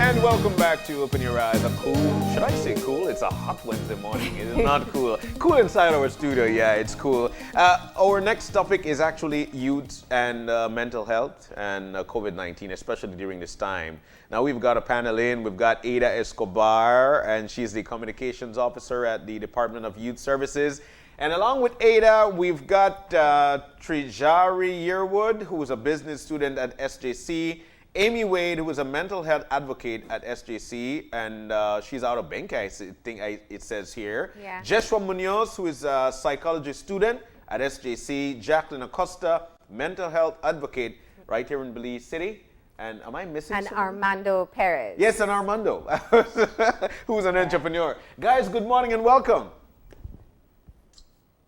And welcome back to Open Your Eyes. A cool, should I say cool? It's a hot Wednesday morning. It is not cool. Cool inside our studio, yeah, it's cool. Our next topic is actually youth and mental health and COVID-19, especially during this time. Now we've got a panel in. We've got Aida Escobar, and she's the communications officer at the Department of Youth Services. And along with Aida, we've got Yearwood, who is a business student at SJC. Aimie Wade, who is a mental health advocate at SJC, and she's out of Benque, I think it says here. Yeah. Jeshua Munoz, who is a psychology student at SJC. Jacqueline Acosta, mental health advocate right here in Belize City. And am I missing And someone? Armando Perez. Yes, and Armando, who's an entrepreneur. Guys, good morning and welcome.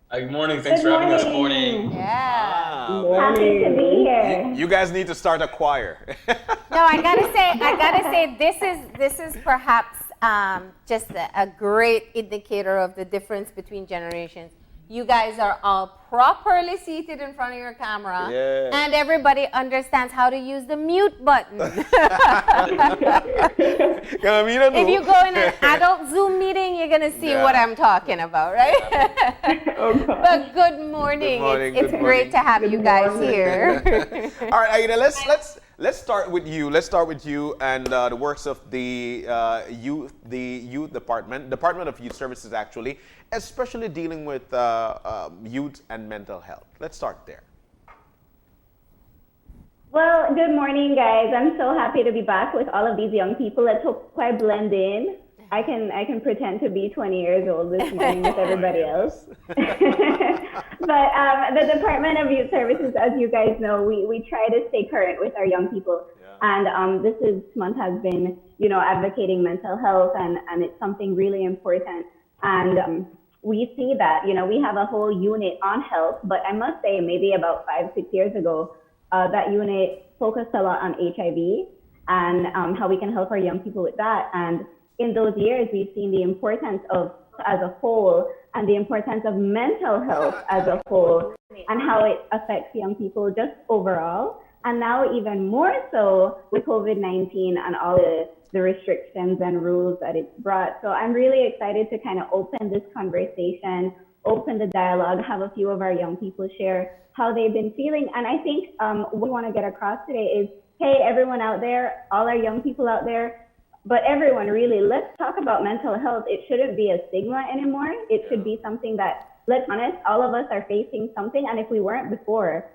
Good morning. Thanks for having us. Good morning. Yeah. Happy to be here. You guys need to start a choir. No, I gotta say, this is perhaps just a great indicator of the difference between generations. You guys are all properly seated in front of your camera, Yeah. and everybody understands how to use the mute button. If you go in an adult Zoom meeting, you're gonna see what I'm talking about, right? But good morning. It's great to have you guys here. All right, Aida, let's start with you. Let's start with you and the works of the youth Department of Youth Services, actually, especially dealing with youth and mental health. Let's start there. Well, good morning, guys. I'm so happy to be back with all of these young people. Let's hope I blend in. I can pretend to be 20 years old this morning with everybody else. But the Department of Youth Services, as you guys know, we try to stay current with our young people. Yeah. And this month has been, advocating mental health, and it's something really important. And we see that, we have a whole unit on health, but I must say maybe about 5-6 years ago, that unit focused a lot on HIV and how we can help our young people with that. And in those years, we've seen the importance of as a whole and the importance of mental health as a whole and how it affects young people just overall. And now even more so with COVID-19 and all the restrictions and rules that it's brought. So I'm really excited to kind of open this conversation, open the dialogue, have a few of our young people share how they've been feeling. And I think what we want to get across today is, hey, everyone out there, all our young people out there, but everyone really, let's talk about mental health. It shouldn't be a stigma anymore. It should be something that, let's be honest, all of us are facing something. And if we weren't before,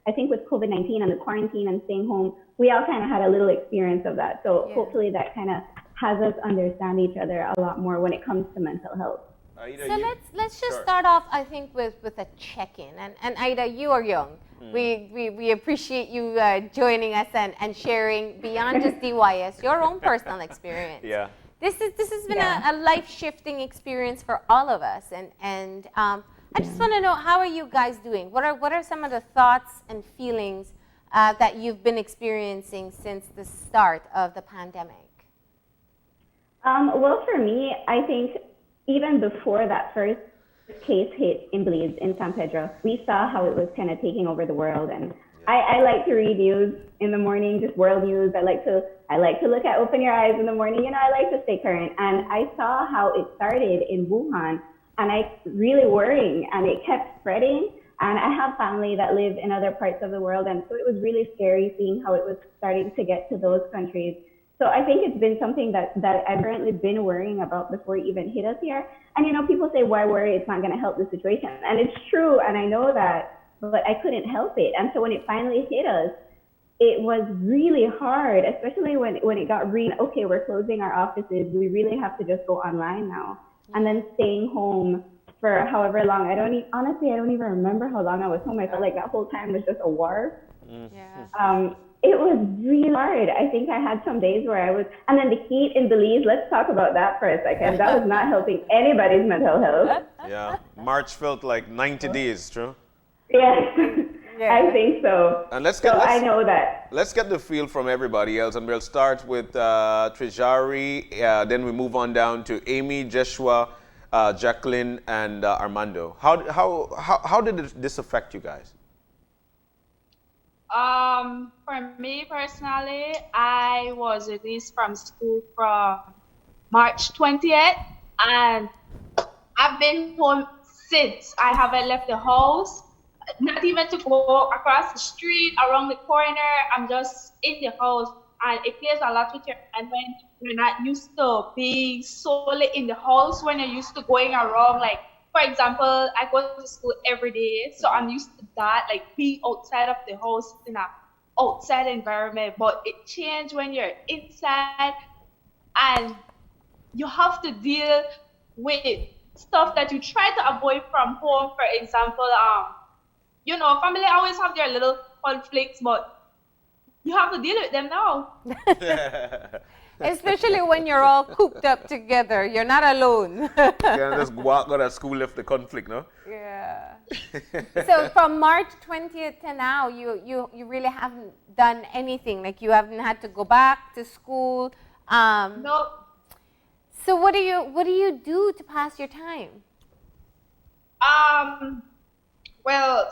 I think with COVID-19 and the quarantine and staying home, we all kind of had a little experience of that. So hopefully that kind of has us understand each other a lot more when it comes to mental health. So let's just start off, I think, with a check-in. And Aida, you are young. We appreciate you joining us and sharing beyond just DYS, your own personal experience. Yeah. This has been a life-shifting experience for all of us. And I just want to know, how are you guys doing? What are some of the thoughts and feelings that you've been experiencing since the start of the pandemic? Well, for me, I think even before that first case hit in Belize, in San Pedro, we saw how it was kind of taking over the world. And I like to read news in the morning, just world news. I like to look at Open Your Eyes in the morning. I like to stay current. And I saw how it started in Wuhan, and I really worrying, and it kept spreading. And I have family that live in other parts of the world, and so it was really scary seeing how it was starting to get to those countries. So I think it's been something that I've currently been worrying about before it even hit us here. And people say, why worry? It's not going to help the situation. And it's true, and I know that, but I couldn't help it. And so when it finally hit us, it was really hard, especially when it got okay, we're closing our offices. We really have to just go online now. And then staying home for however long. Honestly, I don't even remember how long I was home. I felt like that whole time was just a war. Yeah. It was really hard. I think I had some days where I was, and then the heat in Belize, let's talk about that for a second. That was not helping anybody's mental health. Yeah, March felt like 90 days, true? Yes, I think so. And I know that. Let's get the feel from everybody else, and we'll start with Trejari, then we move on down to Aimie, Jeshua, Jacqueline, and Armando. How did this affect you guys? For me personally, I was released from school from March 20th, and I've been home since. I haven't left the house, not even to go across the street, around the corner. I'm just in the house, and it plays a lot with your mind when you're not used to being solely in the house, when you're used to going around. Like, for example, I go to school every day, so I'm used to that, like being outside of the house in a outside environment. But it changed when you're inside, and you have to deal with stuff that you try to avoid from home. For example, family always have their little conflicts, but you have to deal with them now. Especially when you're all cooped up together. You're not alone. You can just walk out of school if the conflict, no? Yeah. So from March 20th to now, you really haven't done anything. Like, you haven't had to go back to school. No. So what do you do to pass your time? Well,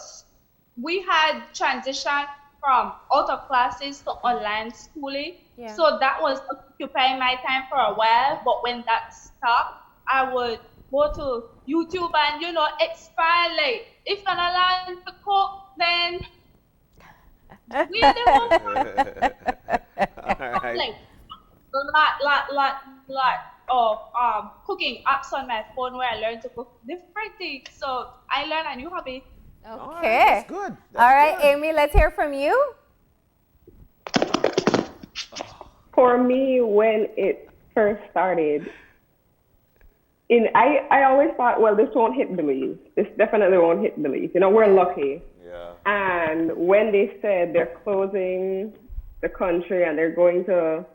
we had transitioned from out of classes to online schooling. Yeah. So that was occupying my time for a while. But when that stopped, I would go to YouTube and, expand. Like, if you're not learn to cook, then we are the homework. Alright. Like, lot of cooking apps on my phone where I learned to cook different things. So I learned a new hobby. Okay. That's good. That's All right, good. Aimie, let's hear from you. For me, when it first started, I always thought, well, this won't hit Belize. This definitely won't hit Belize. We're lucky. Yeah. And when they said they're closing the country and they're going to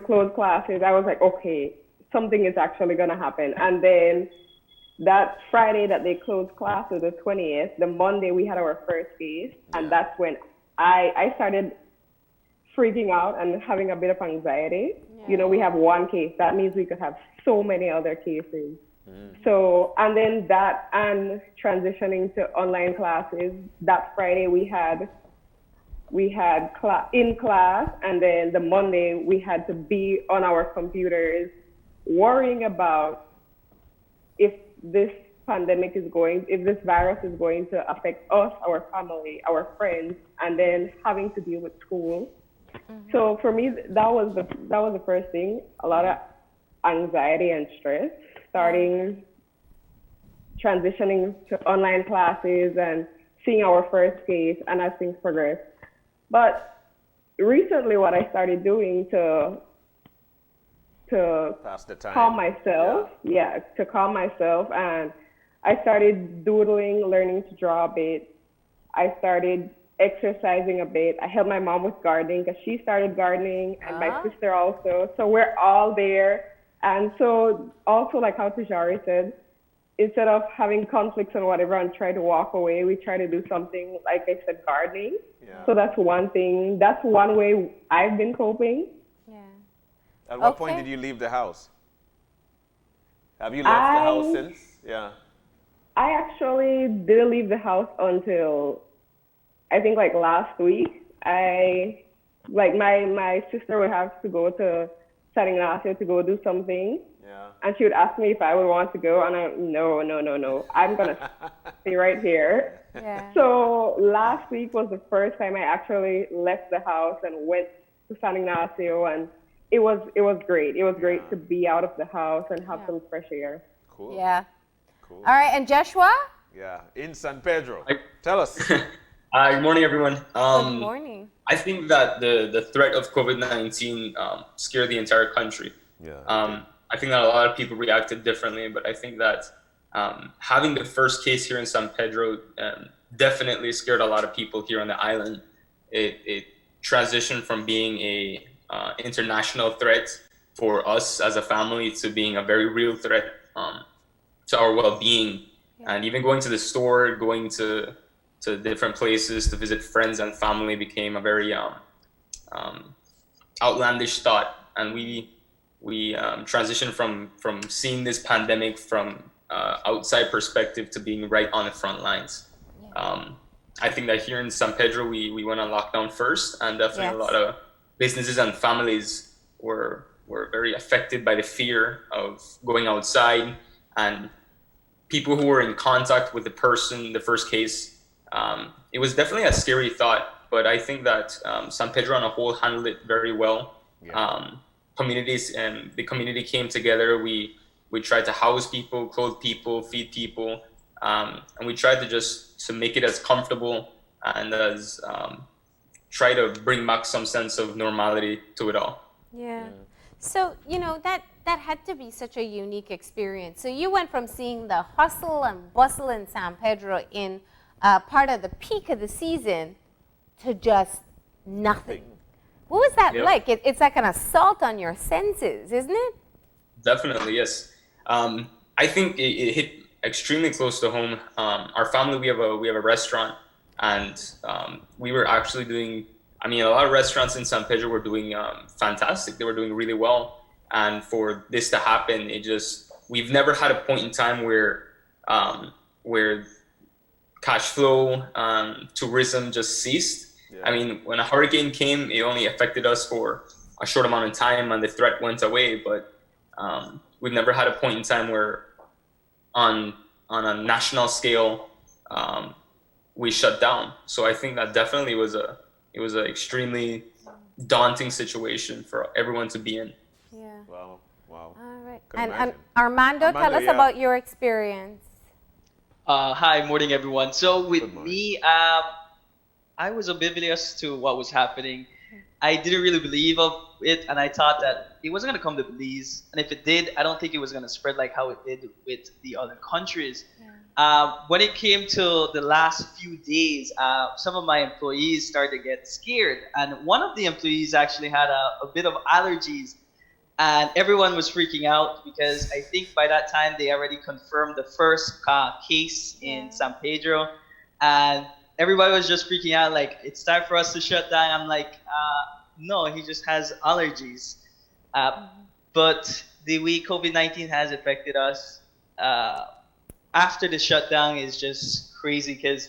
close classes, I was like, okay, something is actually going to happen. And then that Friday that they closed classes, the 20th, the Monday we had our first case, and that's when I started freaking out and having a bit of anxiety. Yeah. We have one case. That means we could have so many other cases. So, and then that, and transitioning to online classes, that Friday we had in class, and then the Monday we had to be on our computers worrying about if this virus is going to affect us, our family, our friends, and then having to deal with school. So for me, that was the first thing. A lot of anxiety and stress, transitioning to online classes and seeing our first case, and as things progress. But recently, what I started doing to Pass the time. calm myself, to calm myself, and I started doodling, learning to draw a bit. I started exercising a bit. I helped my mom with gardening because she started gardening, and my sister also. So we're all there. And so also, like how Tijari said, instead of having conflicts and whatever and try to walk away, we try to do something, like I said, gardening. Yeah. So that's one thing. That's one way I've been coping. Yeah. At what point did you leave the house? Have you left the house since? Yeah. I actually didn't leave the house until I think like last week. My sister would have to go to San Ignacio to go do something. Yeah. And she would ask me if I would want to go, and no. I'm gonna stay right here. Yeah. So last week was the first time I actually left the house and went to San Ignacio, and it was great. It was great to be out of the house and have some fresh air. Cool. Yeah. Cool. All right, and Jeshua? Yeah. In San Pedro. Tell us. Good morning, everyone. Good morning. I think that the threat of COVID-19 scared the entire country. Yeah. I think that a lot of people reacted differently, but I think that having the first case here in San Pedro definitely scared a lot of people here on the island. It transitioned from being a international threat for us as a family to being a very real threat to our well-being. And even going to the store, going to different places to visit friends and family became a very outlandish thought. And we transitioned from seeing this pandemic from outside perspective to being right on the front lines. I think that here in San Pedro, we went on lockdown first, and definitely a Yes. lot of businesses and families were very affected by the fear of going outside, and people who were in contact with the person, the first case. It was definitely a scary thought, but I think that San Pedro on a whole handled it very well. Yeah. Communities and the community came together. We tried to house people, clothe people, feed people, and we tried to make it as comfortable and as try to bring back some sense of normality to it all. Yeah. So, that had to be such a unique experience. So you went from seeing the hustle and bustle in San Pedro in part of the peak of the season to just nothing. What was that Yep. like? It's like an assault on your senses, isn't it? Definitely, yes. I think it hit extremely close to home. Our family, we have a restaurant, and we were actually doing. I mean, a lot of restaurants in San Pedro were doing fantastic. They were doing really well, and for this to happen, we've never had a point in time where cash flow, tourism just ceased. Yeah. I mean, when a hurricane came, it only affected us for a short amount of time, and the threat went away. But we've never had a point in time where, on a national scale, we shut down. So I think that definitely was an extremely daunting situation for everyone to be in. Yeah. Wow. All right. Could And imagine. Armando, tell Armando, us yeah. about your experience. Hi, morning everyone. So Good with morning. me, I was oblivious to what was happening. I didn't really believe of it, and I thought that it wasn't gonna come to Belize. And if it did, I don't think it was gonna spread like how it did with the other countries. When it came to the last few days, some of my employees started to get scared, and one of the employees actually had a bit of allergies. And everyone was freaking out because I think by that time they already confirmed the first case in San Pedro, and everybody was just freaking out like it's time for us to shut down. I'm like, no, he just has allergies. But the way COVID-19 has affected us after the shutdown is just crazy because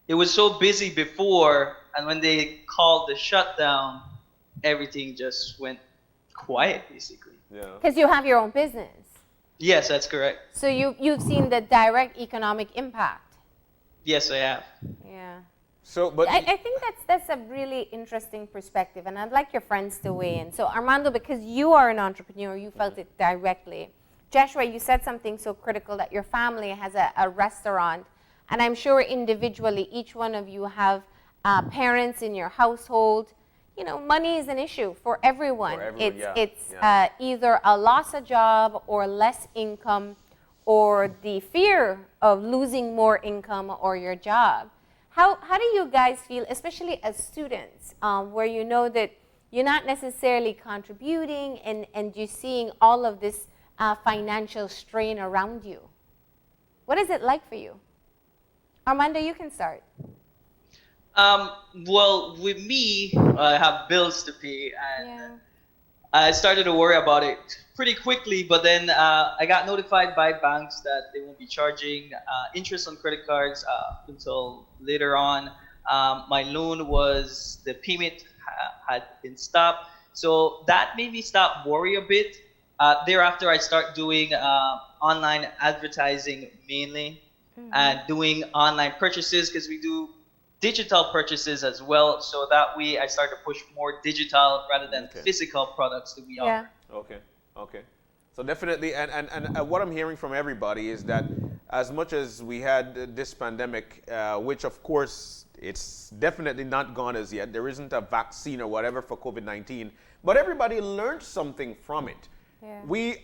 it was so busy before, and when they called the shutdown, everything just went quiet basically. Yeah. Because you have your own business. Yes, that's correct. So you've seen the direct economic impact. Yes, I have. Yeah. So, but I think that's a really interesting perspective, and I'd like your friends to weigh in. So Armando, because you are an entrepreneur, you felt it directly. Jeshua, you said something so critical that your family has a restaurant, and I'm sure individually each one of you have parents in your household. Money is an issue for everyone. It's either a loss of job or less income, or the fear of losing more income or your job. How do you guys feel, especially as students, where you know that you're not necessarily contributing and you're seeing all of this financial strain around you? What is it like for you? Armando, you can start. Well, with me, I have bills to pay, and I started to worry about it pretty quickly. But then I got notified by banks that they won't be charging interest on credit cards until later on. My loan the payment had been stopped, so that made me stop worry a bit. Thereafter, I start doing online advertising mainly, and doing online purchases because we do digital purchases as well. So that way, I start to push more digital rather than physical products that we offer. Okay. So definitely, and what I'm hearing from everybody is that as much as we had this pandemic, which of course it's definitely not gone as yet, there isn't a vaccine or whatever for COVID-19, but everybody learned something from it. Yeah. We're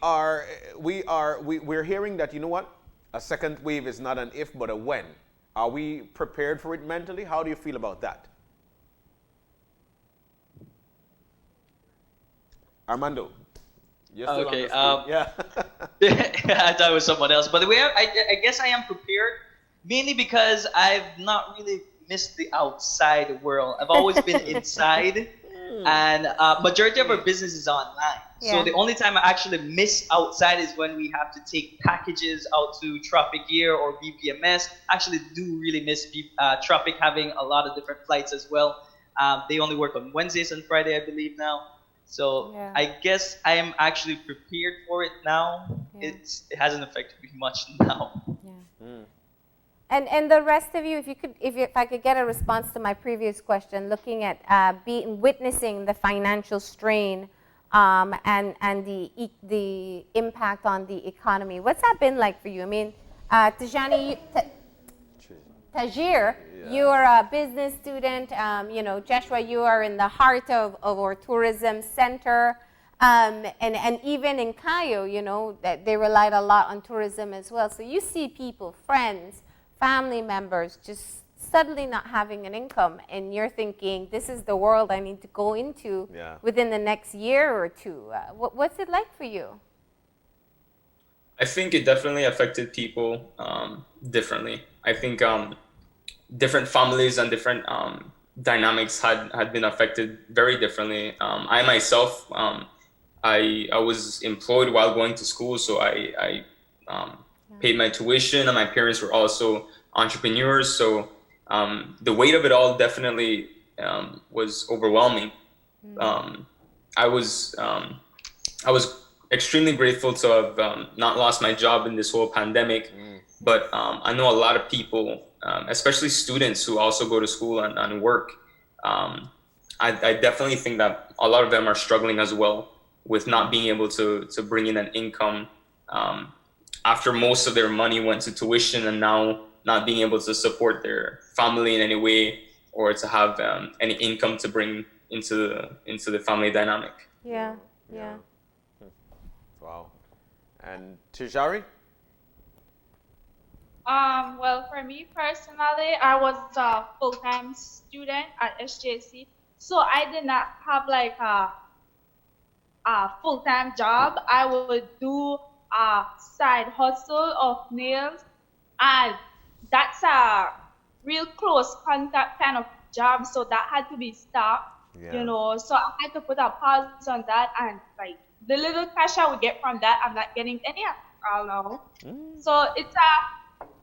hearing that, you know what, a second wave is not an if but a when. Are we prepared for it mentally? How do you feel about that? Armando. You're still Okay, on the screen. Yeah. I thought it was someone else. But the way I guess I am prepared, mainly because I've not really missed the outside world. I've always been inside, and majority of our business is online. So Yeah. the only time I actually miss outside is when we have to take packages out to Tropic Gear or BPMS. Actually, do really miss Tropic having a lot of different flights as well. They only work on Wednesdays and Friday, I believe now. So Yeah. I guess I am actually prepared for it now. Yeah. It hasn't affected me much now. And the rest of you, if I could get a response to my previous question, looking at witnessing the financial strain and the impact on the economy, what's that been like for you? I mean, Tajani, Tajir, you are a business student. Jeshua, you are in the heart of our tourism center. And even in Cayo, that they relied a lot on tourism as well. So you see people, friends, family members just suddenly not having an income, and you're thinking, this is the world I need to go into within the next year or two. What's it like for you? I think it definitely affected people differently. I think different families and different dynamics had been affected very differently. I myself, I was employed while going to school, so I paid my tuition, and my parents were also entrepreneurs. So the weight of it all definitely was overwhelming. I was extremely grateful to have not lost my job in this whole pandemic, but I know a lot of people, especially students who also go to school and work. I definitely think that a lot of them are struggling as well with not being able to bring in an income after most of their money went to tuition, and now not being able to support their family in any way or to have any income to bring into the family dynamic. Yeah. Wow. And Tijari? Well, for me personally, I was a full-time student at SJC, so I did not have like a full-time job. I would do a side hustle of nails, and that's a real close contact kind of job, so that had to be stopped. So I had to put a pause on that, and like the little cash I would get from that, I'm not getting any at all now. So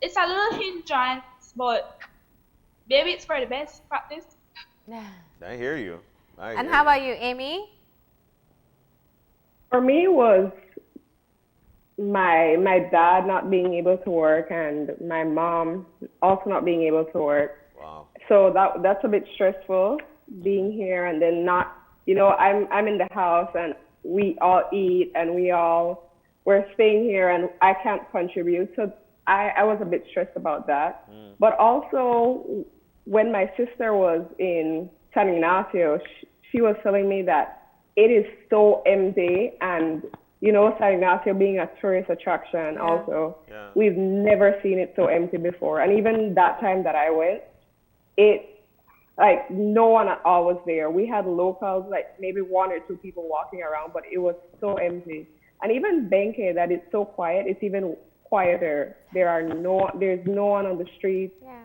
it's a little hindrance, but maybe it's for the best practice. I hear you. And how about you, Aimie? For me, it was my dad not being able to work and my mom also not being able to work. Wow. So that's a bit stressful, being here and then not, I'm in the house and we all eat and we're staying here and I can't contribute. So I was a bit stressed about that. But also when my sister was in San Ignacio, she was telling me that it is so empty, and San Ignacio being a tourist attraction also, we've never seen it so empty before. And even that time that I went, no one at all was there. We had locals, like maybe one or two people walking around, but it was so empty. And even Benque, that is so quiet, it's even quieter. There's no one on the street. Yeah.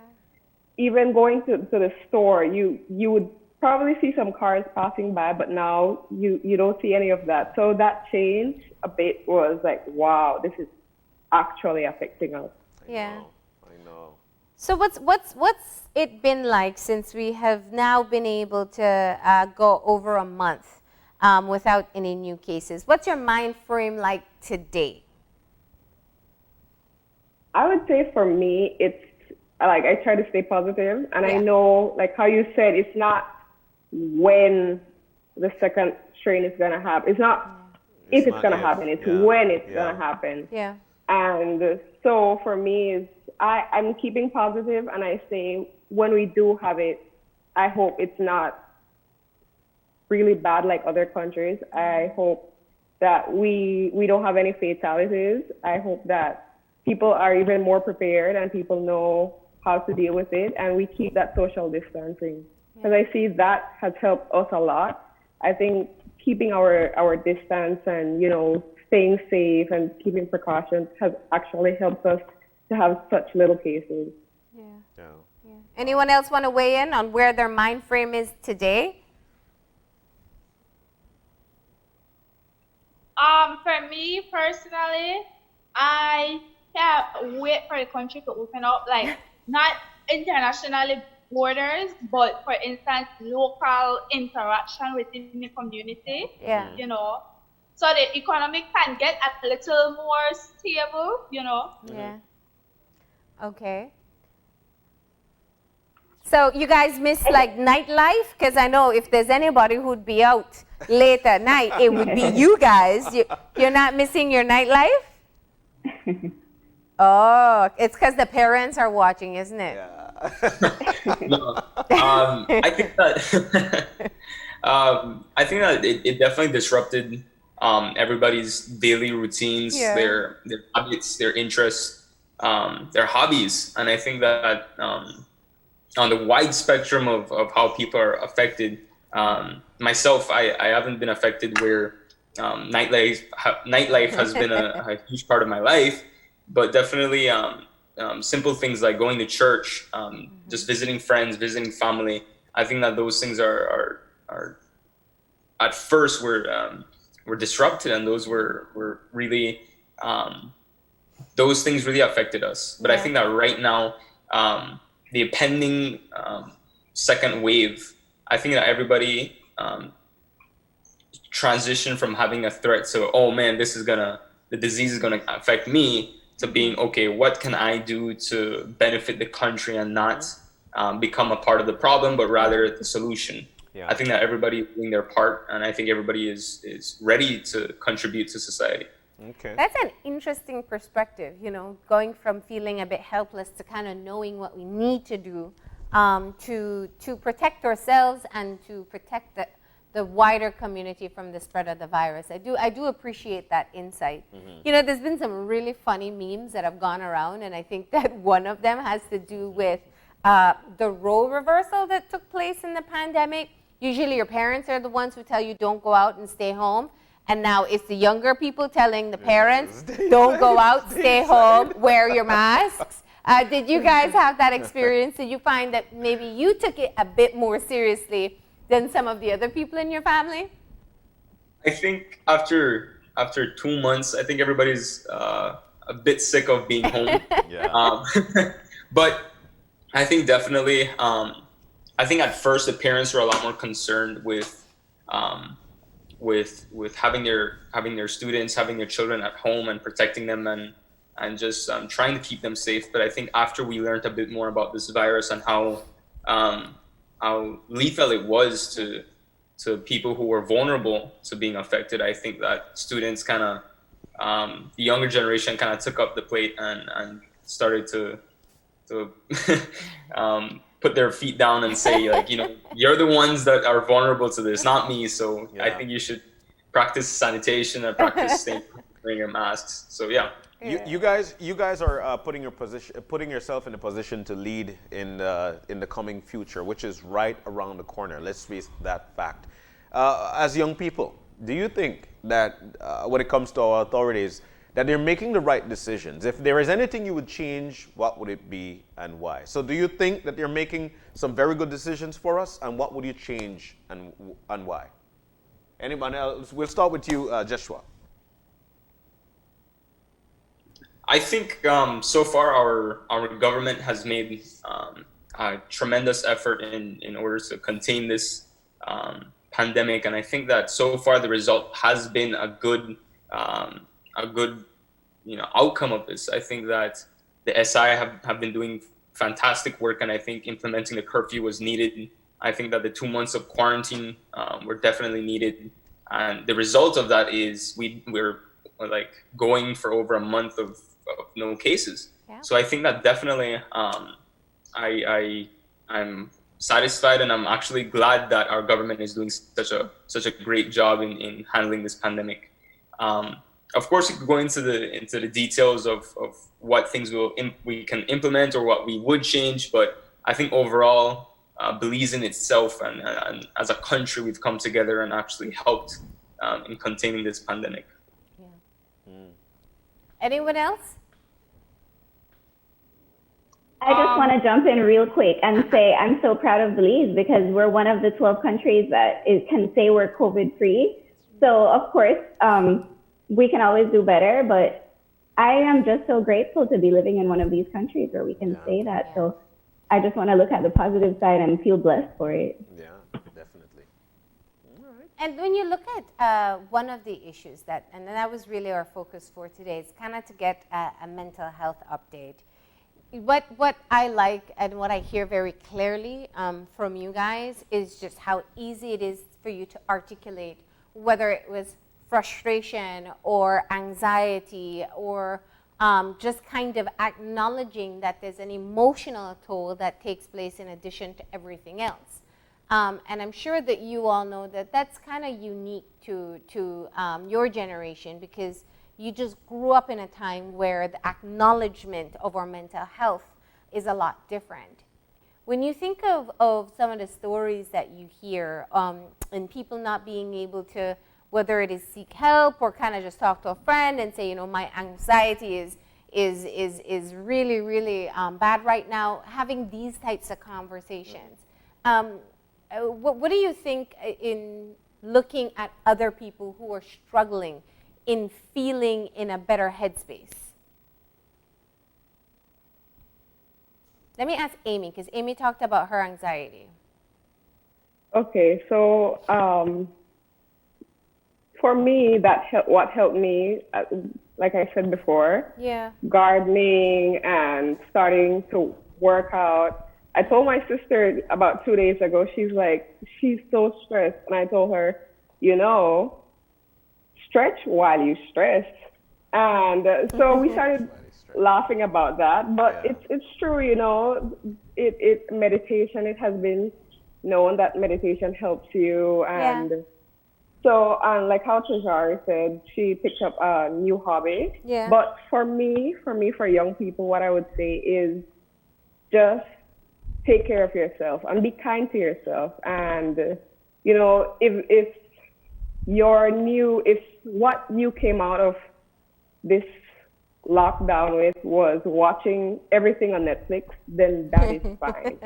Even going to the store, you would probably see some cars passing by, but now you don't see any of that. So that change a bit was like, wow, this is actually affecting us. Yeah. I know. So what's it been like since we have now been able to go over a month without any new cases? What's your mind frame like today? I would say for me, it's like I try to stay positive, and I know, like how you said, it's not when the second strain is gonna happen. It's not if it's gonna happen. It's when it's gonna happen. Yeah. And so for me, I'm keeping positive, and I say when we do have it, I hope it's not really bad like other countries. I hope that we don't have any fatalities. I hope that people are even more prepared and people know how to deal with it, and we keep that social distancing. Because I see that has helped us a lot. I think keeping our distance and, staying safe and keeping precautions has actually helped us to have such little cases. Yeah. Anyone else want to weigh in on where their mind frame is today? For me personally, I can't wait for the country to open up, like not internationally borders, but for instance, local interaction within the community, Yeah. you know, so the economic can get a little more stable, you know. Yeah. Okay. So you guys miss like nightlife? Because I know if there's anybody who'd be out late at night, it would be you guys. You're not missing your nightlife? Oh, it's because the parents are watching, isn't it? No. I think that I think that it definitely disrupted everybody's daily routines, Yeah. their habits, their interests, their hobbies, and I think that on the wide spectrum of how people are affected, myself, I haven't been affected where nightlife has been a huge part of my life, but definitely simple things like going to church, just visiting friends, visiting family. I think that those things are at first were disrupted, and those were really those things really affected us. But I think that right now, the pending second wave, I think that everybody transitioned from having a threat to, oh man, the disease is gonna affect me, to being, okay, what can I do to benefit the country and not become a part of the problem, but rather the solution. Yeah. I think that everybody is doing their part, and I think everybody is ready to contribute to society. Okay. That's an interesting perspective, going from feeling a bit helpless to kind of knowing what we need to do to protect ourselves and to protect the wider community from the spread of the virus. I do appreciate that insight. There's been some really funny memes that have gone around, and I think that one of them has to do with the role reversal that took place in the pandemic. Usually your parents are the ones who tell you don't go out and stay home. And now it's the younger people telling the parents, don't go out, stay home, wear your masks. Did you guys have that experience? Did you find that maybe you took it a bit more seriously than some of the other people in your family? I think after 2 months, I think everybody's a bit sick of being home. Yeah. But I think definitely, I think at first the parents were a lot more concerned with having their students, having their children at home and protecting them and just trying to keep them safe. But I think after we learned a bit more about this virus and how lethal it was to people who were vulnerable to being affected, I think that students kind of, the younger generation kind of took up the plate and started to put their feet down and say, like, you're the ones that are vulnerable to this, not me. So I think you should practice sanitation and practice wearing your masks. So yeah. You guys are putting yourself in a position to lead in the coming future, which is right around the corner. Let's face that fact. As young people, do you think that when it comes to our authorities, that they're making the right decisions? If there is anything you would change, what would it be and why? So do you think that they're making some very good decisions for us, and what would you change and why? Anyone else? We'll start with you, Jeshua. I think so far our government has made a tremendous effort in order to contain this pandemic, and I think that so far the result has been a good outcome of this. I think that the SI have been doing fantastic work, and I think implementing the curfew was needed. I think that the 2 months of quarantine were definitely needed, and the result of that is we're like going for over a month of no cases. Yeah. So I think that definitely I'm satisfied, and I'm actually glad that our government is doing such a great job in handling this pandemic. Of course, you could go into the details of what things we can implement or what we would change, but I think overall, Belize in itself and as a country, we've come together and actually helped in containing this pandemic. Yeah. Anyone else? I just want to jump in real quick and say I'm so proud of Belize because we're one of the 12 countries that can say we're COVID-free. So, of course, we can always do better, but I am just so grateful to be living in one of these countries where we can say that. So I just want to look at the positive side and feel blessed for it. Yeah, definitely. All right. And when you look at one of the issues and that was really our focus for today, is kind of to get a mental health update. What I like and what I hear very clearly from you guys is just how easy it is for you to articulate, whether it was frustration or anxiety or just kind of acknowledging that there's an emotional toll that takes place in addition to everything else. And I'm sure that you all know that that's kind of unique to your generation, because you just grew up in a time where the acknowledgement of our mental health is a lot different. When you think of some of the stories that you hear and people not being able to, whether it is seek help or kind of just talk to a friend and say, my anxiety is really, really bad right now, having these types of conversations. What do you think in looking at other people who are struggling in feeling in a better headspace? Let me ask Aimie, because Aimie talked about her anxiety. Okay, so for me, what helped me, like I said before, gardening and starting to work out. I told my sister about 2 days ago, she's so stressed. And I told her, stretch while you stress. And so we started laughing about that. But it's true, meditation, it has been known that meditation helps you. And so, like how Trajari said, she picked up a new hobby. Yeah. But for young people, what I would say is just take care of yourself and be kind to yourself. And, if what you came out of this lockdown with was watching everything on Netflix, then that is fine.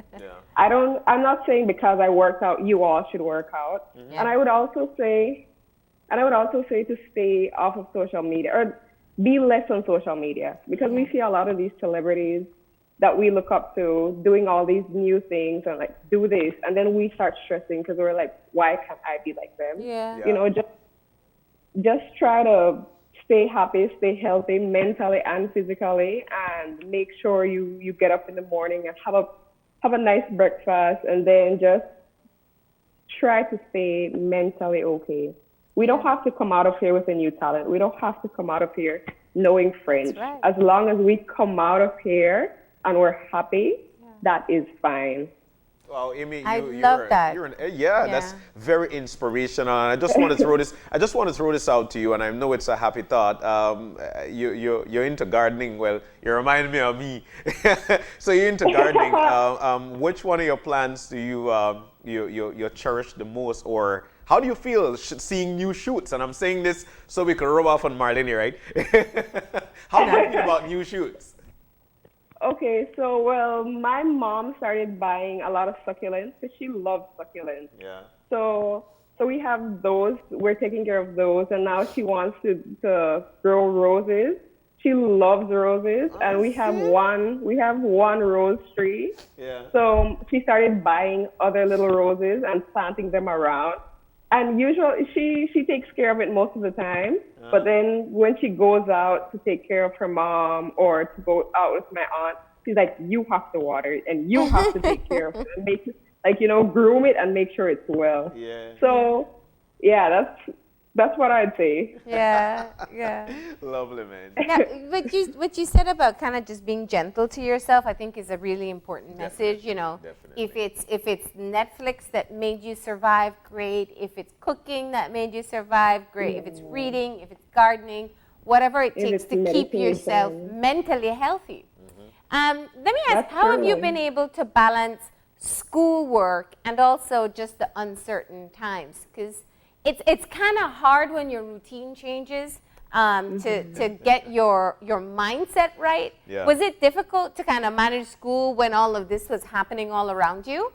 I'm not saying because I worked out, you all should work out. And I would also say to stay off of social media or be less on social media, because we see a lot of these celebrities that we look up to doing all these new things and do this, and then we start stressing because we're like, why can't I be like them? Just try to stay happy, stay healthy mentally and physically, and make sure you get up in the morning and have a nice breakfast, and then just try to stay mentally okay. We don't have to come out of here with a new talent. We don't have to come out of here knowing French. Right. As long as we come out of here and we're happy, that is fine. Well, Aimie, I love that. That's very inspirational. And I just want to throw this. I just want to throw this out to you, and I know it's a happy thought. You're into gardening. Well, you remind me of me. So you're into gardening. Which one of your plants do you cherish the most, or how do you feel seeing new shoots? And I'm saying this so we can rub off on Marlene, right? How do you feel about new shoots? Okay, so my mom started buying a lot of succulents because she loves succulents. Yeah. So we have those. We're taking care of those, and now she wants to grow roses. She loves roses, and we have one rose tree. Yeah. So she started buying other little roses and planting them around. And usually she takes care of it most of the time. But then when she goes out to take care of her mom or to go out with my aunt, she's like, you have to water it and you have to take care of it and make it, groom it and make sure it's well. Yeah. So that's what I'd say. Yeah. Lovely, man. Now, what you said about kind of just being gentle to yourself, I think is a really important message. Definitely. If it's Netflix that made you survive, great. If it's cooking that made you survive, great. If it's reading, if it's gardening, whatever it takes to keep yourself mentally healthy. Let me ask, how have you been able to balance schoolwork and also just the uncertain times? Because it's kind of hard when your routine changes to get your mindset right. Yeah. Was it difficult to kind of manage school when all of this was happening all around you?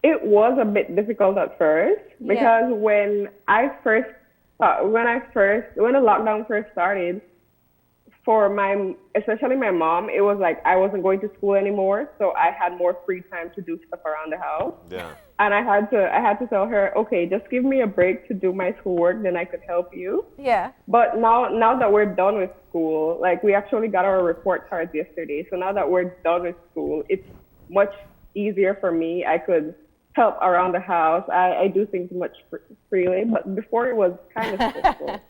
It was a bit difficult at first because when I first when the lockdown first started, especially my mom, it was like I wasn't going to school anymore, so I had more free time to do stuff around the house. Yeah. And I had to tell her, okay, just give me a break to do my schoolwork, then I could help you. Yeah. But now that we're done with school, like we actually got our report cards yesterday. So now that we're done with school, it's much easier for me. I could help around the house. I do things much freely, but before it was kind of stressful.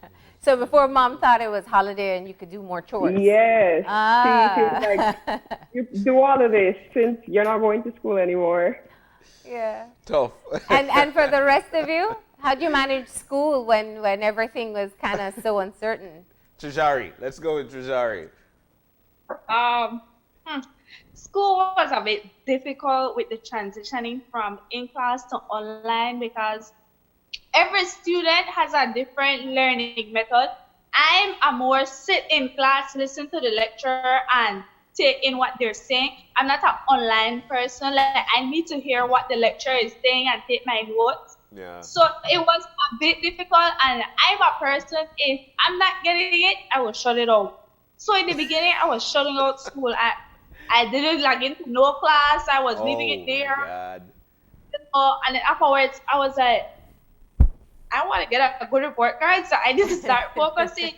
So before mom thought it was holiday and you could do more chores. Yes. She was Ah. like, you do all of this since you're not going to school anymore. Yeah. Tough. And for the rest of you, how do you manage school when everything was kind of so uncertain? Trijari, let's go with Trijari. School was a bit difficult with the transitioning from in-class to online because every student has a different learning method. I'm a more sit in class, listen to the lecturer and take in what they're saying. I'm not an online person. Like I need to hear what the lecturer is saying and take my notes. Yeah. So it was a bit difficult, and I'm a person, if I'm not getting it, I will shut it out. So in the beginning, I was shutting out school. I didn't log into no class. I was leaving it there. God. And then afterwards, I was like, I want to get a good report card, so I need to start focusing.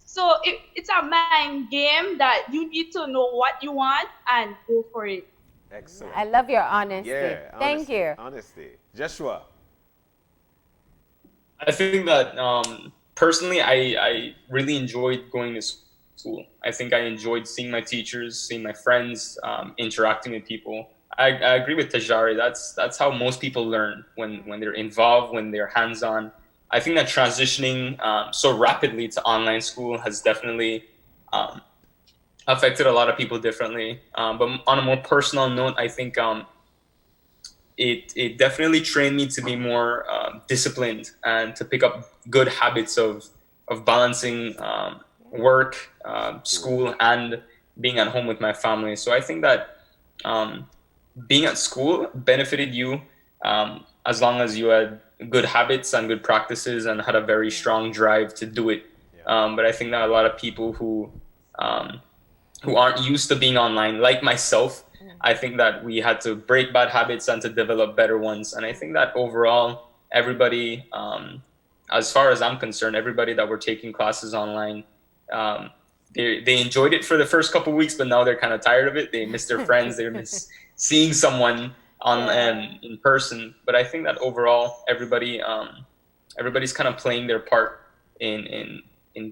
So it's a mind game that you need to know what you want and go for it. Excellent. I love your honesty. Yeah. Thank you. Honesty. Jeshua. I think that personally, I really enjoyed going to school. I think I enjoyed seeing my teachers, seeing my friends, interacting with people. I agree with Tajari. That's how most people learn when they're involved, when they're hands-on. I think that transitioning so rapidly to online school has definitely affected a lot of people differently. But on a more personal note, I think it definitely trained me to be more disciplined and to pick up good habits of balancing work, school, and being at home with my family. So I think that being at school benefited you as long as you had good habits and good practices and had a very strong drive to do it. But I think that a lot of people who aren't used to being online, like myself, I think that we had to break bad habits and to develop better ones. And I think that overall, everybody, as far as I'm concerned, everybody that were taking classes online, they enjoyed it for the first couple of weeks, but now they're kind of tired of it. They miss their friends. They miss seeing someone in person. But I think that overall, everybody's kind of playing their part in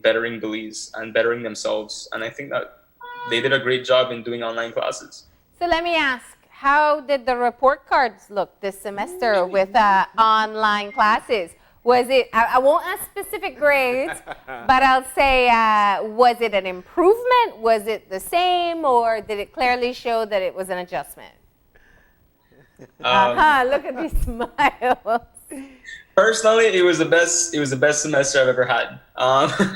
bettering Belize and bettering themselves. And I think that they did a great job in doing online classes. So let me ask, how did the report cards look this semester with online classes? Was it, I won't ask specific grades, but I'll say, was it an improvement? Was it the same? Or did it clearly show that it was an adjustment? Look at these smiles. Personally, it was the best semester I've ever had.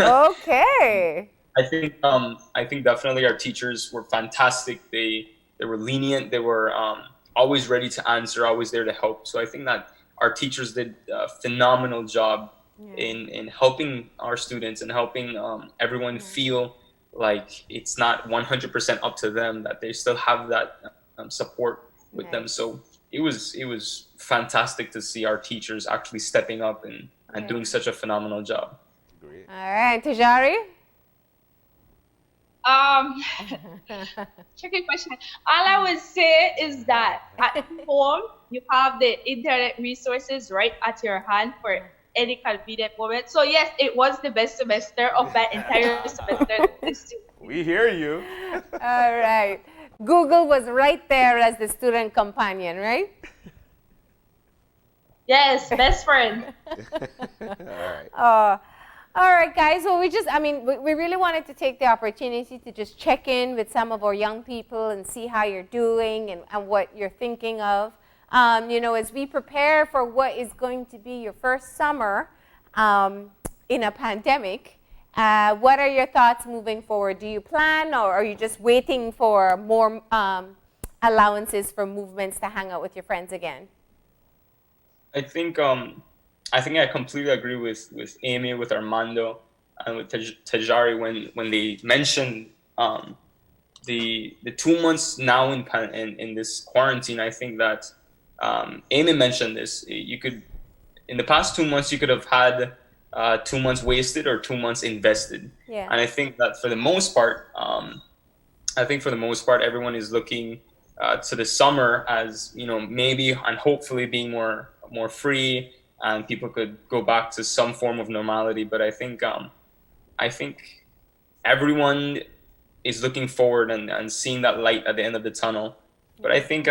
Okay. I think definitely our teachers were fantastic. They were lenient. They were always ready to answer, always there to help. So I think that our teachers did a phenomenal job in helping our students and helping everyone feel like it's not 100% up to them, that they still have that support with them. So it was fantastic to see our teachers actually stepping up and doing such a phenomenal job. Great. All right, Tajari? Tricky question. All I would say is that at home, you have the internet resources right at your hand for any convenient moment. So yes, it was the best semester of my entire semester. We hear you. All right. Google was right there as the student companion, right? Yes, best friend. All right. All right, guys. Well, we really wanted to take the opportunity to just check in with some of our young people and see how you're doing and what you're thinking of. As we prepare for what is going to be your first summer in a pandemic, what are your thoughts moving forward? Do you plan, or are you just waiting for more allowances for movements to hang out with your friends again? I think I think I completely agree with Aimie, with Armando, and with Tajari when they mentioned the 2 months now in this quarantine. I think that Aimie mentioned this. You could, in the past 2 months, you could have had 2 months wasted or 2 months invested. Yeah. And I think that for the most part, everyone is looking to the summer as, you know, maybe and hopefully being more free, and people could go back to some form of normality. But I think everyone is looking forward and seeing that light at the end of the tunnel. But I think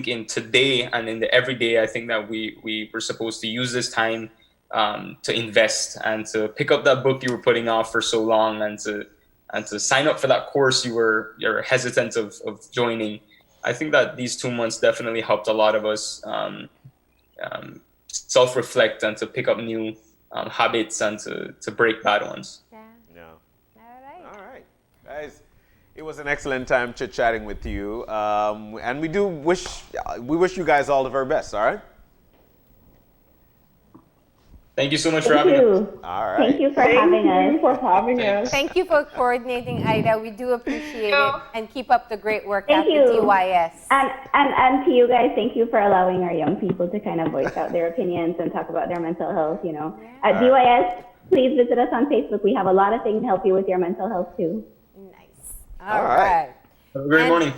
in today and in the everyday, I think that we were supposed to use this time to invest and to pick up that book you were putting off for so long, and to sign up for that course you're hesitant of joining. I think that these 2 months definitely helped a lot of us self-reflect and to pick up new habits and to break bad ones. Yeah. All All right, guys. It was an excellent time chit-chatting with you, and we wish you guys all the very best. All right. Thank you so much for Thank having us. you. All right. Thank you for having Thank you us. for having us. Thank you for coordinating, Aida. We do appreciate it, and keep up the great work Thank at you. the DYS. And to you guys, thank you for allowing our young people to kind of voice out their opinions and talk about their mental health, you know. At DYS, please visit us on Facebook. We have a lot of things to help you with your mental health too. Nice. All right. Have a great morning.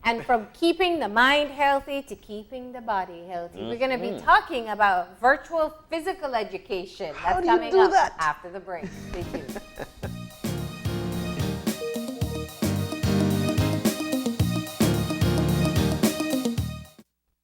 And from keeping the mind healthy to keeping the body healthy, we're going to be talking about virtual physical education. That's How do you coming do up that? after the break. Stay tuned.